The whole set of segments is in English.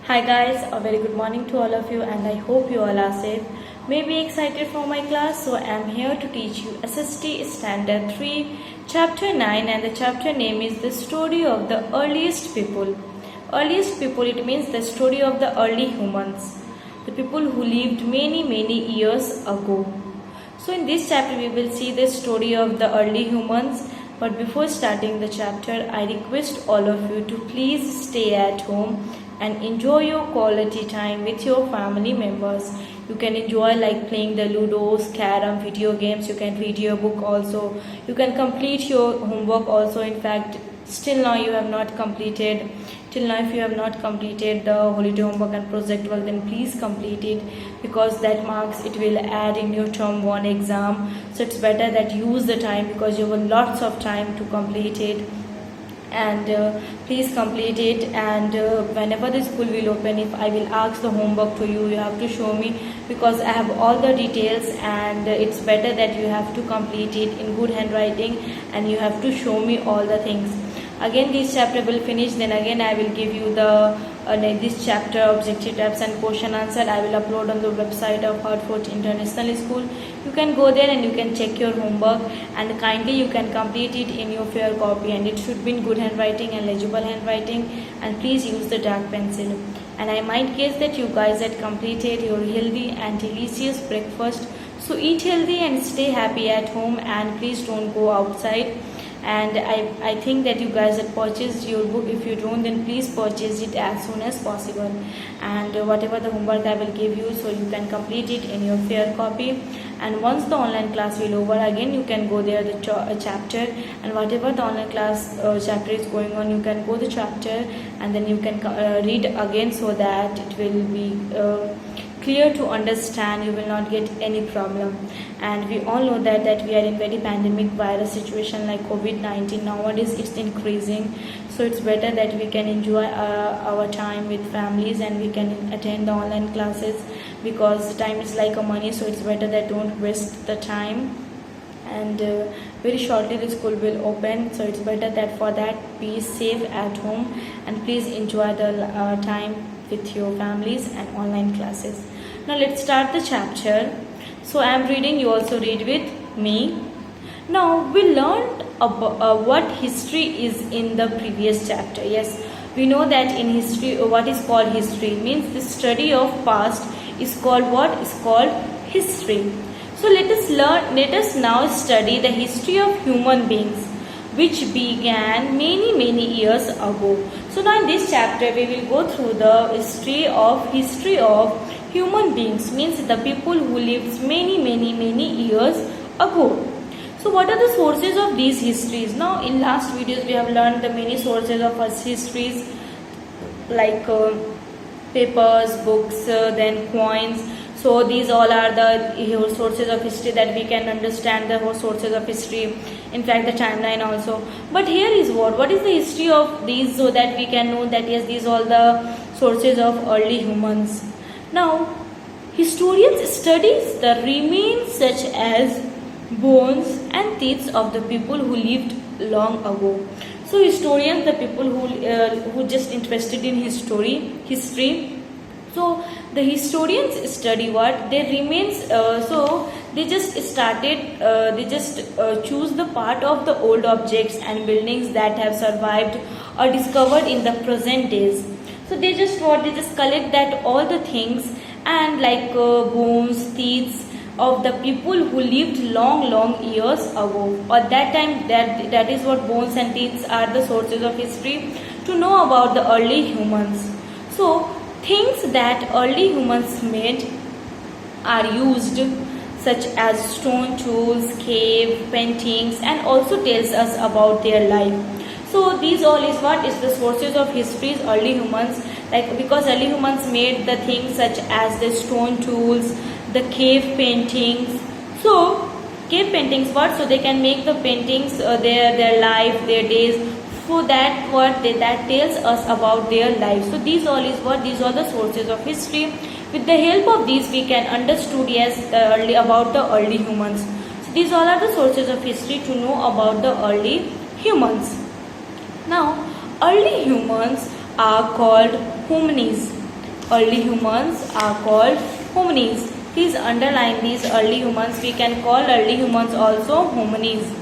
Hi guys, a very good morning to all of you and I hope you all are safe. Maybe excited for my class, so I am here to teach you SST Standard 3 Chapter 9 and the chapter name is The Story of the Earliest People. Earliest people, it means the story of the early humans, the people who lived many years ago. So in this chapter we will see the story of the early humans. But before starting the chapter, I request all of you to please stay at home and enjoy your quality time with your family members. You can enjoy like playing the ludos, carom, video games. You can read your book also. You can complete your homework also. In fact, still now you have not completed. Till now, if you have not completed the holiday homework and project work, then please complete it, because that marks it will add in your term 1 exam. So it's better that use the time, because you have lots of time to complete it. And please complete it. And whenever the school will open, if I will ask the homework to you, you have to show me, because I have all the details, and it's better that you have to complete it in good handwriting and you have to show me all the things. Again this chapter will finish, then again I will give you the this chapter objective types and question answer. I will upload on the website of Hartford International School. You can go there and you can check your homework, and kindly you can complete it in your fair copy, and it should be in good handwriting and legible handwriting, and please use the dark pencil. And I might guess that you guys had completed your healthy and delicious breakfast. So eat healthy and stay happy at home, and please don't go outside. And I think that you guys have purchased your book. If you don't, then please purchase it as soon as possible. And whatever the homework I will give you, so you can complete it in your fair copy. And once the online class will over, again you can go there the chapter, and whatever the online class chapter is going on, you can go the chapter and then you can read again, so that it will be clear to understand. You will not get any problem. And we all know that we are in very pandemic virus situation like COVID-19. Nowadays it's increasing, so it's better that we can enjoy our time with families, and we can attend the online classes, because time is like a money. So it's better that don't waste the time. And very shortly the school will open, so it's better that for that be safe at home, and please enjoy the time with your families and online classes. Now let's start the chapter. So I am reading, you also read with me. Now we learned about what history is in the previous chapter. Yes, we know that in history, what is called history means the study of past is called what? Is called history. So let us now study the history of human beings, which began many years ago. So now in this chapter we will go through the history of human beings, means the people who lived many years ago. So what are the sources of these histories? Now in last videos we have learned the many sources of our histories, like papers, books, then coins. So these all are the sources of history that we can understand the whole sources of history. In fact, the timeline also. But here is what is the history of these, so that we can know that yes, these all the sources of early humans. Now, historians studies the remains such as bones and teeth of the people who lived long ago. So historians, the people who just interested in history. So the historians study what their remains. So they just started. Choose the part of the old objects and buildings that have survived or discovered in the present days. So they just collect that all the things, and like bones, teeth of the people who lived long years ago. Or that time, that is what bones and teeth are the sources of history to know about the early humans. So things that early humans made are used, such as stone tools, cave paintings, and also tells us about their life. So these all is what is the sources of histories early humans, like because early humans made the things such as the stone tools, the cave paintings. So cave paintings what? So they can make the paintings their life, their days. So that that tells us about their life. So these all is what? These are the sources of history. With the help of these we can understand about the early humans. So these all are the sources of history to know about the early humans. Now early humans are called hominids. early humans are called hominids. Please underline these early humans. We can call early humans also hominids.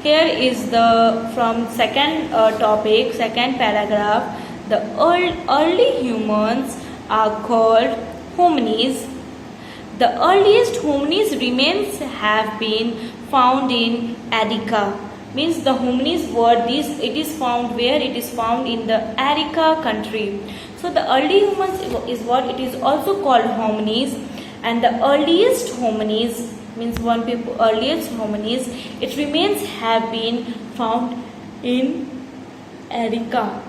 Here is the from second topic, second paragraph. The early humans are called hominids. The earliest hominids remains have been found in Attica. Means the hominids word this, it is found where? It is found in the Attica country. So the early humans is what it is also called hominids, and the earliest hominids means earliest hominids, it remains have been found in Attica.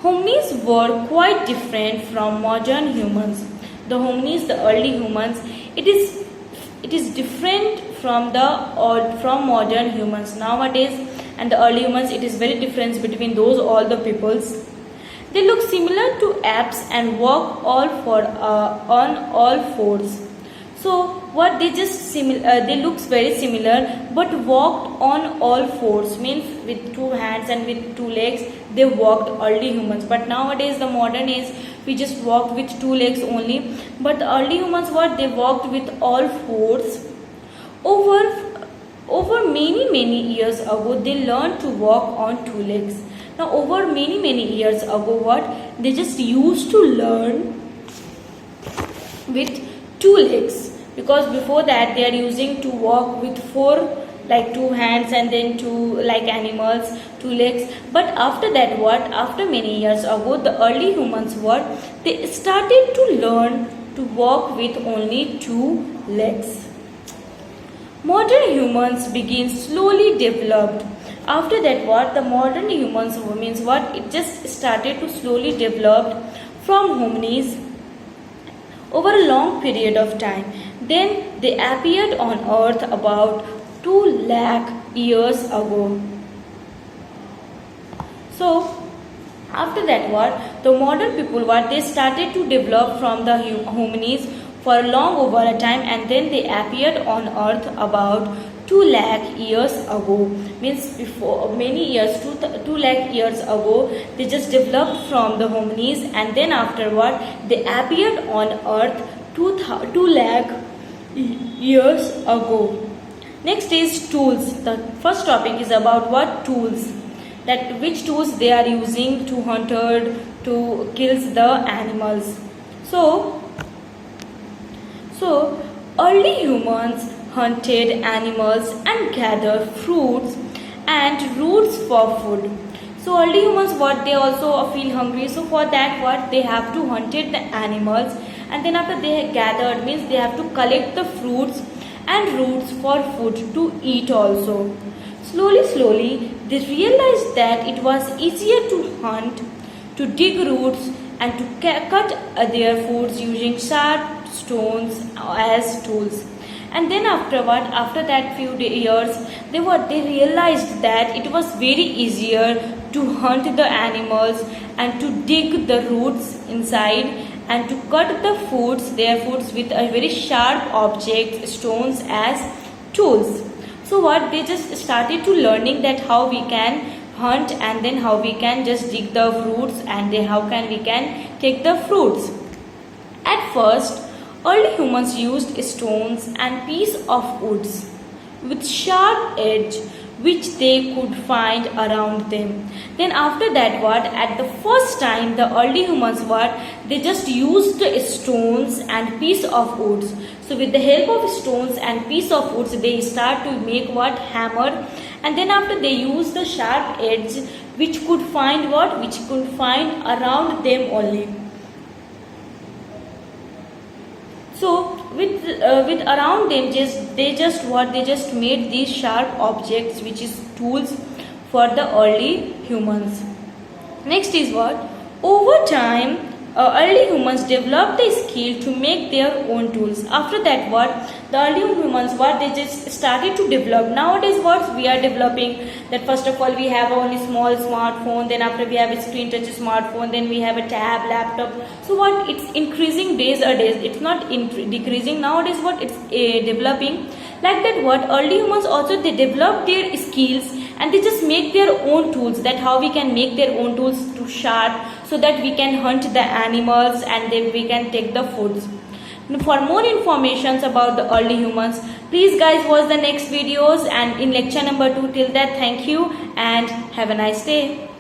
Hominids were quite different from modern humans. The hominids, the early humans, it is different from from modern humans nowadays, and the early humans, it is very difference between those all the peoples. They look similar to apes and walk on all fours. So what they just they looks very similar, but walked on all fours means with two hands and with two legs. They walked early humans, but nowadays the modern age we just walk with two legs only. But the early humans what they walked with all fours. Over many years ago they learned to walk on two legs. Now over many years ago what they just used to learn with two legs, because before that they are using to walk with four, like two hands and then two like animals, two legs. But after that what, after many years ago, the early humans what they started to learn to walk with only two legs. Modern humans begin slowly developed. After that what the modern humans means what it just started to slowly develop from hominids over a long period of time. Then they appeared on earth about 2 lakh years ago. So after that what the modern people what they started to develop from the hominids for long over a time, and then they appeared on earth about 2 lakh years ago. Means before many years, 2 lakh years ago, they just developed from the hominids, and then afterward they appeared on earth 2 lakh years ago. Next is tools. The first topic is about what? Tools. That which tools they are using to hunt or to kill the animals. So early humans hunted animals and gathered fruits and roots for food. So early humans what they also feel hungry, so for that what they have to hunted the animals, and then after they gathered means they have to collect the fruits and roots for food to eat also. Slowly they realized that it was easier to hunt, to dig roots and to cut their foods using sharp stones as tools. And then afterward, after that few years, they realized that it was very easier to hunt the animals and to dig the roots inside and to cut their foods with a very sharp object, stones as tools. So what they just started to learning that how we can hunt and then how we can just dig the fruits and then how can we can take the fruits. At first, early humans used stones and pieces of woods with sharp edge which they could find around them. Then after that what, at the first time the early humans what, they just used stones and piece of woods. So with the help of stones and piece of woods they start to make what? Hammer. And then after they use the sharp edge which could find what? Which could find around them only. So with around them they just made these sharp objects which is tools for the early humans. Next is what? Over time early humans developed the skill to make their own tools. After that what? The early humans what? They just started to develop. Nowadays what we are developing, that first of all we have only small smartphone, then after we have a screen touch smartphone, then we have a tab, laptop. So what? It's increasing days a days. It's not decreasing. Nowadays what? It's developing. Like that what? Early humans also they develop their skills and they just make their own tools, that how we can make their own tools to sharp. So so that we can hunt the animals and then we can take the foods. For more information about the early humans, please guys watch the next videos and in lecture number 2. Till that, thank you and have a nice day.